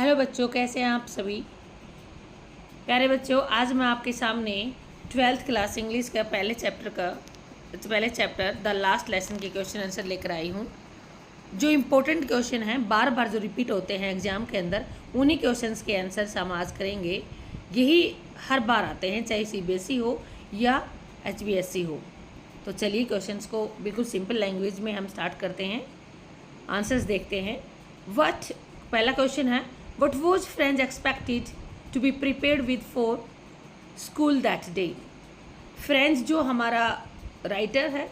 Hello बच्चों, कैसे हैं आप सभी प्यारे बच्चों। आज मैं आपके सामने 12th क्लास इंग्लिश का पहले चैप्टर द लास्ट लेसन के क्वेश्चन आंसर लेकर आई हूँ। जो इम्पोर्टेंट क्वेश्चन हैं, बार बार जो रिपीट होते हैं एग्जाम के अंदर, उन्हीं क्वेश्चंस के आंसर हम आज करेंगे। यही हर बार आते हैं, चाहे CBSE हो या HBSE हो। तो चलिए क्वेश्चंस को बिल्कुल सिंपल लैंग्वेज में हम स्टार्ट करते हैं, आंसर्स देखते हैं। पहला क्वेश्चन है, What was French expected to be prepared with for school that day? French जो हमारा राइटर है,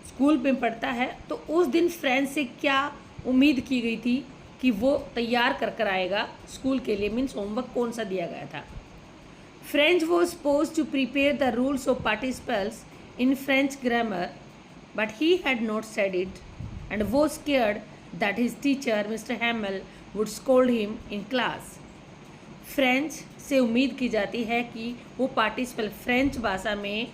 स्कूल में पढ़ता है, तो उस दिन फ्रेंच से क्या उम्मीद की गई थी कि वो तैयार कर आएगा स्कूल के लिए। मीन्स होमवर्क कौन सा दिया गया था। French was suppose to prepare the rules of participles in French grammar, but he had not said it and was scared that his teacher mister Hamel would scold him in class. French से उम्मीद की जाती है कि वो participle, French भाषा में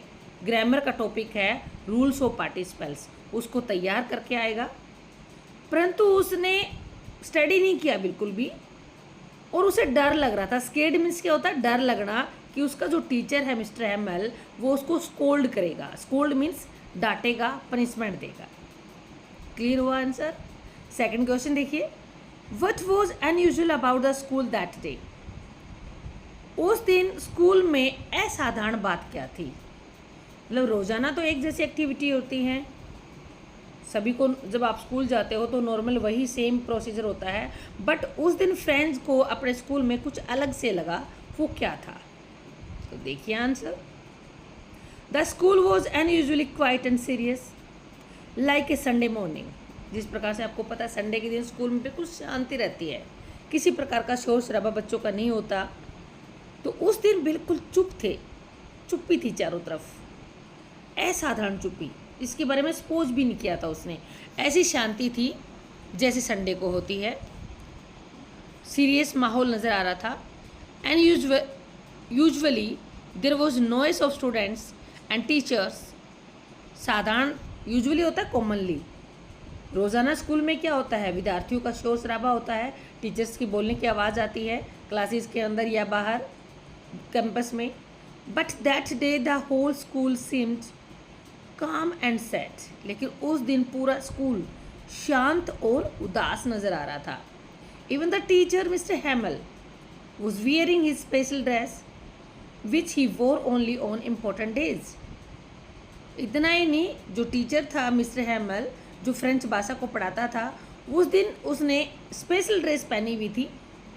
grammar का टॉपिक है रूल्स ऑफ पार्टिसिपल्स, उसको तैयार करके आएगा, परंतु उसने स्टडी नहीं किया बिल्कुल भी और उसे डर लग रहा था। स्केर्ड मीन्स क्या होता है? डर लगना कि उसका जो टीचर है मिस्टर हैमल, वो उसको स्कोल्ड करेगा। स्कोल्ड मीन्स डांटेगा, पनिशमेंट देगा। क्लियर हुआ आंसर? सेकंड क्वेश्चन देखिए, What was unusual about the school that day? उस दिन स्कूल में असाधारण बात क्या थी? मतलब रोज़ाना तो एक जैसी एक्टिविटी होती हैं सभी को, जब आप स्कूल जाते हो तो नॉर्मल वही सेम प्रोसीजर होता है, बट उस दिन फ्रेंड्स को अपने स्कूल में कुछ अलग से लगा। वो क्या था? तो देखिए answer. The school was unusually quiet and serious like a Sunday morning. जिस प्रकार से आपको पता है संडे के दिन स्कूल में बिल्कुल शांति रहती है, किसी प्रकार का शोर शराबा बच्चों का नहीं होता, तो उस दिन बिल्कुल चुप थे, चुप्पी थी चारों तरफ, असाधारण चुप्पी। इसके बारे में सपोज भी नहीं किया था उसने। ऐसी शांति थी जैसे संडे को होती है। सीरियस माहौल नज़र आ रहा था। And usually there was noise of students and teachers. साधारण यूजुअली होता है कॉमनली। रोज़ाना स्कूल में क्या होता है? विद्यार्थियों का शोर शराबा होता है, टीचर्स की बोलने की आवाज़ आती है क्लासेस के अंदर या बाहर कैंपस में। But that day the whole school seemed calm and sad. लेकिन उस दिन पूरा स्कूल शांत और उदास नज़र आ रहा था। Even the teacher mister Hamel was wearing his special dress which he wore only on important days. इतना ही नहीं, जो टीचर था मिस्टर हैमल, जो फ्रेंच भाषा को पढ़ाता था, उस दिन उसने स्पेशल ड्रेस पहनी हुई थी।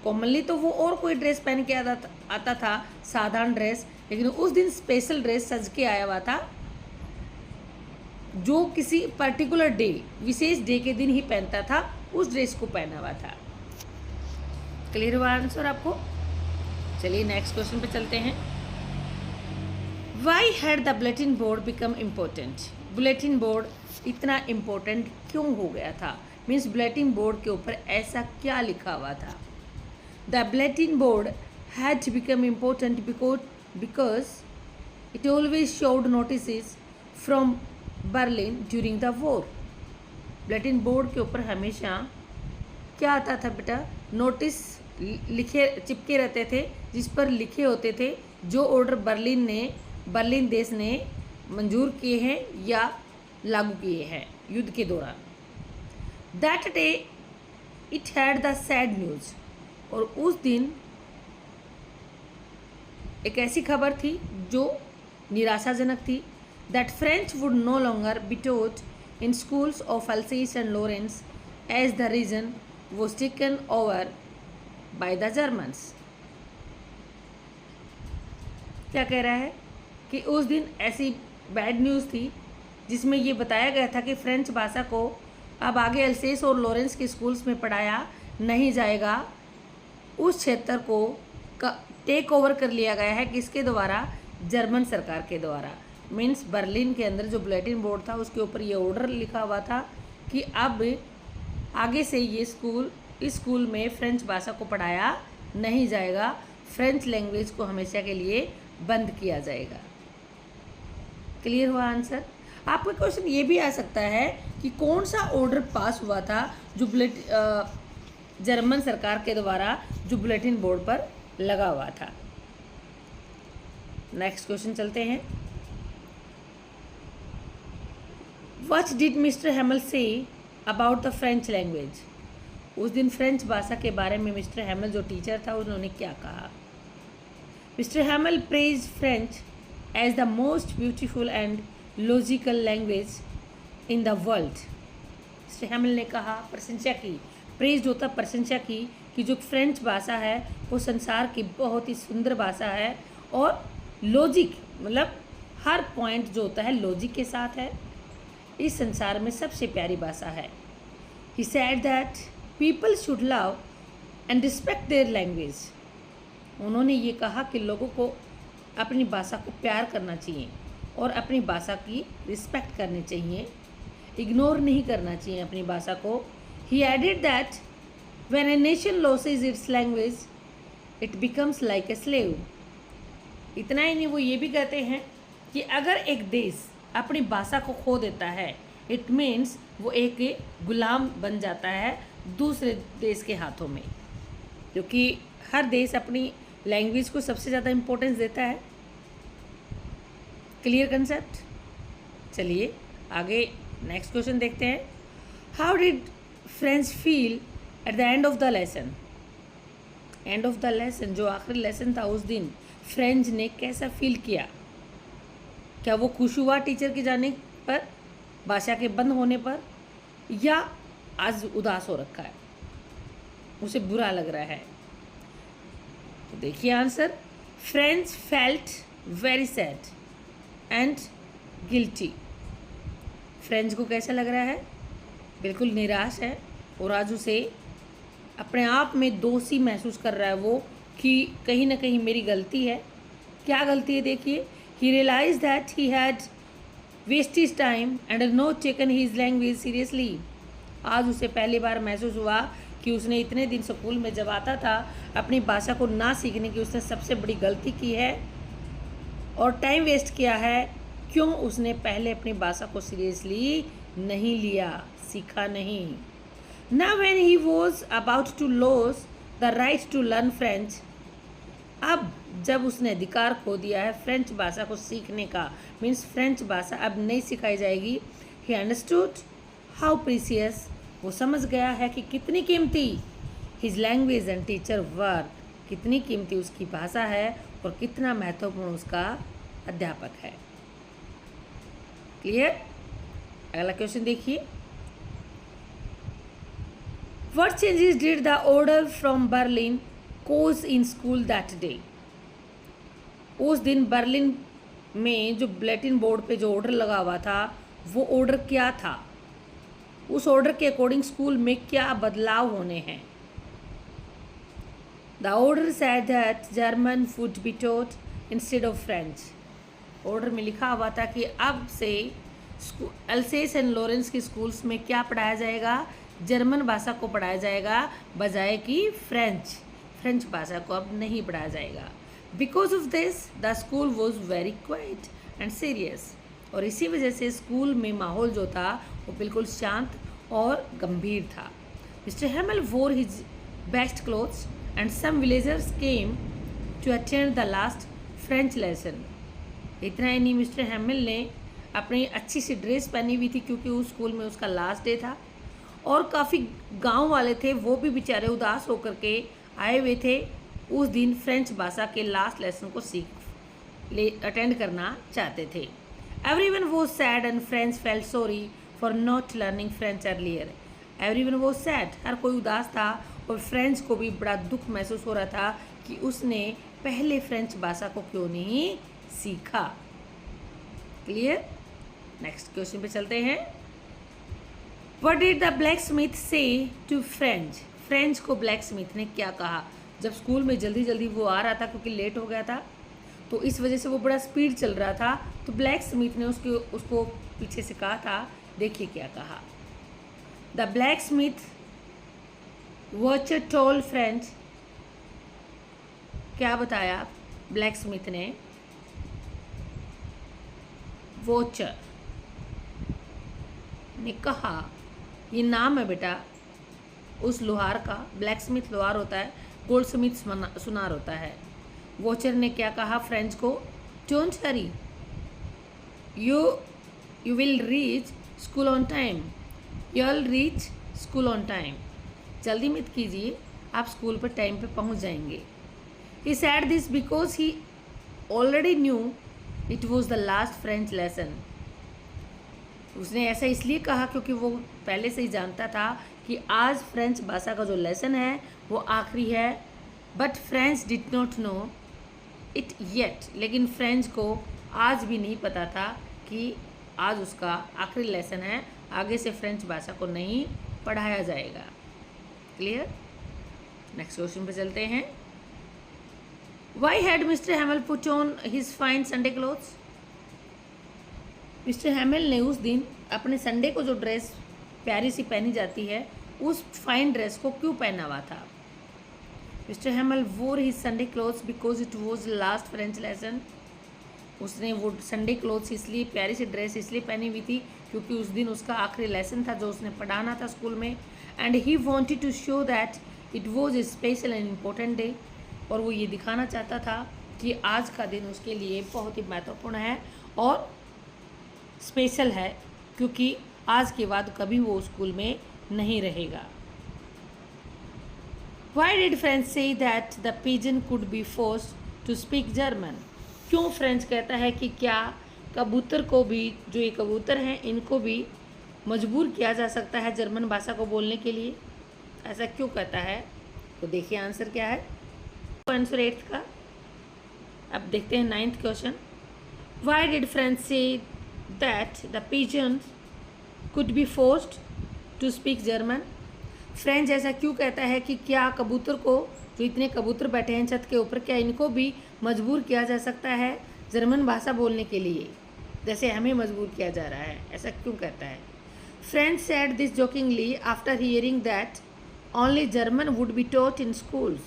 कॉमनली तो वो और कोई ड्रेस पहन के आता था, साधारण ड्रेस, लेकिन उस दिन स्पेशल ड्रेस सज के आया हुआ था, जो किसी पर्टिकुलर डे, विशेष डे के दिन ही पहनता था, उस ड्रेस को पहना हुआ था। क्लियर हुआ आंसर आपको? चलिए नेक्स्ट क्वेश्चन पे चलते हैं। Why had the bulletin board become important? Bulletin board इतना इम्पोर्टेंट क्यों हो गया था? मीन्स बुलेटिन बोर्ड के ऊपर ऐसा क्या लिखा हुआ था? The bulletin board had become important because it always showed notice from Berlin during the war. Bulletin board के ऊपर हमेशा क्या आता था बेटा? नोटिस लिखे चिपके रहते थे, जिस पर लिखे होते थे जो ऑर्डर बर्लिन देश ने मंजूर किए हैं या लागू किए हैं युद्ध के दौरान। That day it had the sad news. और उस दिन एक ऐसी खबर थी जो निराशाजनक थी। That French would no longer be taught in schools of Alsace and Lorraine as the region was taken over by the Germans. क्या कह रहा है कि उस दिन ऐसी बैड न्यूज़ थी जिसमें ये बताया गया था कि फ्रेंच भाषा को अब आगे अल्सेस और लॉरेंस के स्कूल्स में पढ़ाया नहीं जाएगा। उस क्षेत्र को टेक ओवर कर लिया गया है किसके द्वारा? जर्मन सरकार के द्वारा। मीन्स बर्लिन के अंदर जो बुलेटिन बोर्ड था उसके ऊपर ये ऑर्डर लिखा हुआ था कि अब आगे से इस स्कूल में फ्रेंच भाषा को पढ़ाया नहीं जाएगा, फ्रेंच लैंग्वेज को हमेशा के लिए बंद किया जाएगा। क्लियर हुआ आंसर? आपका क्वेश्चन ये भी आ सकता है कि कौन सा ऑर्डर पास हुआ था जो जर्मन सरकार के द्वारा जो बुलेटिन बोर्ड पर लगा हुआ था। नेक्स्ट क्वेश्चन चलते हैं। What did mister हैमल say about the French language? उस दिन फ्रेंच भाषा के बारे में मिस्टर हैमल जो टीचर था उन्होंने क्या कहा? Mister Hamel praise French as the most beautiful and logical language in the world. Mister Hamel ने कहा, प्रशंसा की, प्रेज होता प्रशंसा की, कि जो फ्रेंच भाषा है वो संसार की बहुत ही सुंदर भाषा है और लॉजिक मतलब हर पॉइंट जो होता है लॉजिक के साथ है, इस संसार में सबसे प्यारी भाषा है। He said that people should love and respect their language. उन्होंने ये कहा कि लोगों को अपनी भाषा को प्यार करना चाहिए और अपनी भाषा की रिस्पेक्ट करनी चाहिए, इग्नोर नहीं करना चाहिए अपनी भाषा को। He added that when a nation loses its language it becomes like a slave. इतना ही नहीं, वो ये भी कहते हैं कि अगर एक देश अपनी भाषा को खो देता है, इट मीन्स वो एक गुलाम बन जाता है दूसरे देश के हाथों में, क्योंकि हर देश अपनी लैंग्वेज को सबसे ज़्यादा इम्पोर्टेंस देता है। Clear concept? चलिए आगे नेक्स्ट क्वेश्चन देखते हैं। How did French feel at the end of the lesson? End of the lesson, जो आखिरी लेसन था उस दिन फ्रेंच ने कैसा फील किया? क्या वो खुश हुआ टीचर के जाने पर, भाषा के बंद होने पर, या आज उदास हो रखा है, उसे बुरा लग रहा है? तो देखिए answer, French felt very sad and guilty. French को कैसा लग रहा है? बिल्कुल निराश है और आज उसे अपने आप में दोषी महसूस कर रहा है वो, कि कहीं ना कहीं मेरी गलती है। क्या गलती है देखिए, he realized that he had wasted his time and had not taken his language seriously। आज उसे पहली बार महसूस हुआ कि उसने इतने दिन स्कूल में जब आता था अपनी भाषा को ना सीखने की उसने सबसे बड़ी गलती की है और टाइम वेस्ट किया है। क्यों? उसने पहले अपनी भाषा को सीरियसली नहीं लिया, सीखा नहीं। Now when he was about to lose the right to learn French, अब जब उसने अधिकार खो दिया है फ्रेंच भाषा को सीखने का, मीन्स फ्रेंच भाषा अब नहीं सिखाई जाएगी, he understood how precious, वो समझ गया है कि कितनी कीमती his language and teacher were, कितनी कीमती उसकी भाषा है और कितना महत्वपूर्ण उसका अध्यापक है। क्लियर? अगला क्वेश्चन देखिए। What changes did the order from Berlin cause in school that day? उस दिन बर्लिन में जो बुलेटिन बोर्ड पे जो ऑर्डर लगा हुआ था वो ऑर्डर क्या था? उस ऑर्डर के अकॉर्डिंग स्कूल में क्या बदलाव होने हैं? The order said that German would be taught instead of French. Order में लिखा हुआ था कि अब से अल्सेस एंड लॉरेंस के स्कूल्स में क्या पढ़ाया जाएगा? जर्मन भाषा को पढ़ाया जाएगा बजाय कि फ्रेंच भाषा को अब नहीं पढ़ाया जाएगा। Because of this the school was very quiet and serious. और इसी वजह से स्कूल में माहौल जो था वो बिल्कुल शांत और गंभीर था। Mister Hamel wore his best clothes and some villagers came to attend the last French lesson. इतना ही नहीं, मिस्टर हैमल ने अपनी अच्छी सी ड्रेस पहनी हुई थी क्योंकि उस स्कूल में उसका लास्ट डे था और काफ़ी गांव वाले थे वो भी बेचारे उदास होकर के आए हुए थे उस दिन फ्रेंच भाषा के लास्ट लेसन को अटेंड करना चाहते थे। Everyone was sad and French felt sorry for not learning French earlier. Everyone was sad, हर कोई उदास था और फ्रेंच को भी बड़ा दुख महसूस हो रहा था कि उसने पहले फ्रेंच भाषा को क्यों नहीं सीखा। क्लियर? नेक्स्ट क्वेश्चन पे चलते हैं। What did the blacksmith say to French? French को ब्लैक स्मिथ ने क्या कहा? जब स्कूल में जल्दी जल्दी वो आ रहा था क्योंकि लेट हो गया था तो इस वजह से वो बड़ा स्पीड चल रहा था, तो ब्लैक स्मिथ ने उसको पीछे से कहा था। देखिए क्या कहा। The black Smith watcher toll French. क्या बताया ब्लैक स्मिथ ने? वॉचर ने कहा, ये नाम है बेटा, उस लोहार का, ब्लैक स्मिथ लोहार होता है, गोल्ड स्मिथ सुनार होता है। वॉचर ने क्या कहा फ्रेंच को, don't Hari, you will reach school on time, you will reach school on time, जल्दी मत कीजिए, आप स्कूल पर टाइम पे पहुंच जाएंगे। He said this because he already knew it was the last French lesson. उसने ऐसा इसलिए कहा क्योंकि वो पहले से ही जानता था कि आज फ्रेंच भाषा का जो लेसन है वो आखिरी है। But French did not know it yet, लेकिन फ्रेंच को आज भी नहीं पता था कि आज उसका आखिरी लेसन है, आगे से फ्रेंच भाषा को नहीं पढ़ाया जाएगा। क्लियर? नेक्स्ट क्वेश्चन पे चलते हैं। Why had mister Hamel put on his fine Sunday clothes? Mister Hamel ने उस दिन अपने संडे को जो ड्रेस प्यारी सी पहनी जाती है उस फाइन ड्रेस को क्यों पहना हुआ था? Mister Hamel wore his Sunday clothes because it was last French lesson. उसने वो संडे क्लोथ्स इसलिए, प्यारी सी ड्रेस इसलिए पहनी हुई थी क्योंकि उस दिन उसका आखिरी लेसन था जो उसने पढ़ाना था स्कूल में। And he wanted to show that it was a special and important day, और वो ये दिखाना चाहता था कि आज का दिन उसके लिए बहुत ही महत्वपूर्ण है और स्पेशल है, क्योंकि आज के बाद कभी वो स्कूल में नहीं रहेगा। Why did French say that the pigeon could be forced to speak German? क्यों फ्रेंच कहता है कि क्या कबूतर को भी, जो ये कबूतर हैं, इनको भी मजबूर किया जा सकता है जर्मन भाषा को बोलने के लिए? ऐसा क्यों कहता है? तो देखिए आंसर क्या है। आंसर 8th का। अब देखते हैं 9th question. Why did French say that the pigeons could be forced to speak German? French ऐसा क्यों कहता है कि क्या कबूतर को, जो इतने कबूतर बैठे हैं छत के ऊपर, क्या इनको भी मजबूर किया जा सकता है जर्मन भाषा बोलने के लिए, जैसे हमें मजबूर किया जा रहा है? ऐसा क्यों कहता है? French said this jokingly after hearing that only German would be taught in schools.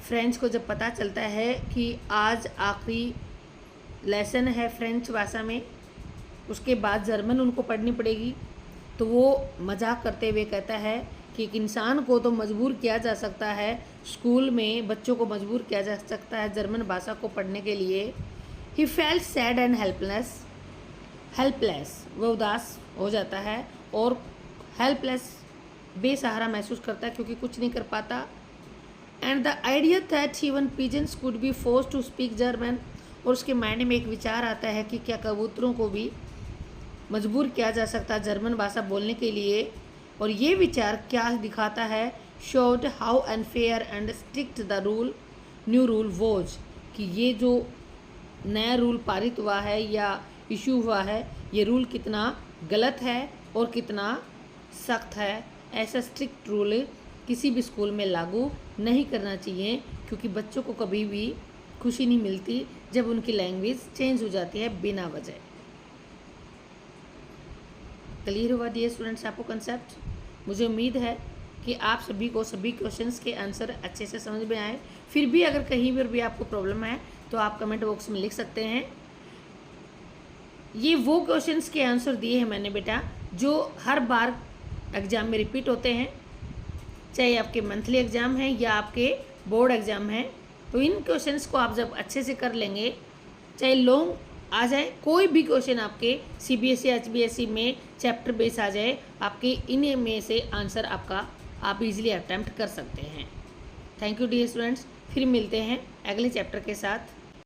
French को जब पता चलता है कि आज आखिरी लेसन है फ्रेंच भाषा में, उसके बाद जर्मन उनको पढ़नी पड़ेगी, तो वो मजाक करते हुए कहता है कि एक इंसान को तो मजबूर किया जा सकता है, स्कूल में बच्चों को मजबूर किया जा सकता है जर्मन भाषा को पढ़ने के लिए। He felt sad and helpless, वो उदास हो जाता है और हेल्पलेस, बेसहारा महसूस करता है क्योंकि कुछ नहीं कर पाता। And the idea that even pigeons could be forced to speak German, और उसके माइंड में एक विचार आता है कि क्या कबूतरों को भी मजबूर किया जा सकता है जर्मन भाषा बोलने के लिए। और ये विचार क्या दिखाता है? Showed how unfair and strict the rule new rule was, कि ये जो नया रूल पारित हुआ है या इशू हुआ है, ये रूल कितना गलत है और कितना सख्त है। ऐसा स्ट्रिक्ट रूल किसी भी स्कूल में लागू नहीं करना चाहिए, क्योंकि बच्चों को कभी भी खुशी नहीं मिलती जब उनकी लैंग्वेज चेंज हो जाती है बिना वजह। क्लियर हुआ डियर स्टूडेंट्स आपको कंसेप्ट? मुझे उम्मीद है कि आप सभी को सभी क्वेश्चंस के आंसर अच्छे से समझ में आए। फिर भी अगर कहीं पर भी आपको प्रॉब्लम है तो आप कमेंट बॉक्स में लिख सकते हैं। ये वो क्वेश्चंस के आंसर दिए हैं मैंने बेटा जो हर बार एग्ज़ाम में रिपीट होते हैं, चाहे आपके मंथली एग्ज़ाम हैं या आपके बोर्ड एग्ज़ाम हैं। तो इन क्वेश्चंस को आप जब अच्छे से कर लेंगे, चाहे लॉन्ग आ जाए, कोई भी क्वेश्चन आपके CBSE HBSE में चैप्टर बेस आ जाए, आपके इन में से आंसर आपका आप इजीली अटेम्प्ट कर सकते हैं। थैंक यू डियर स्टूडेंट्स, फिर मिलते हैं अगले चैप्टर के साथ।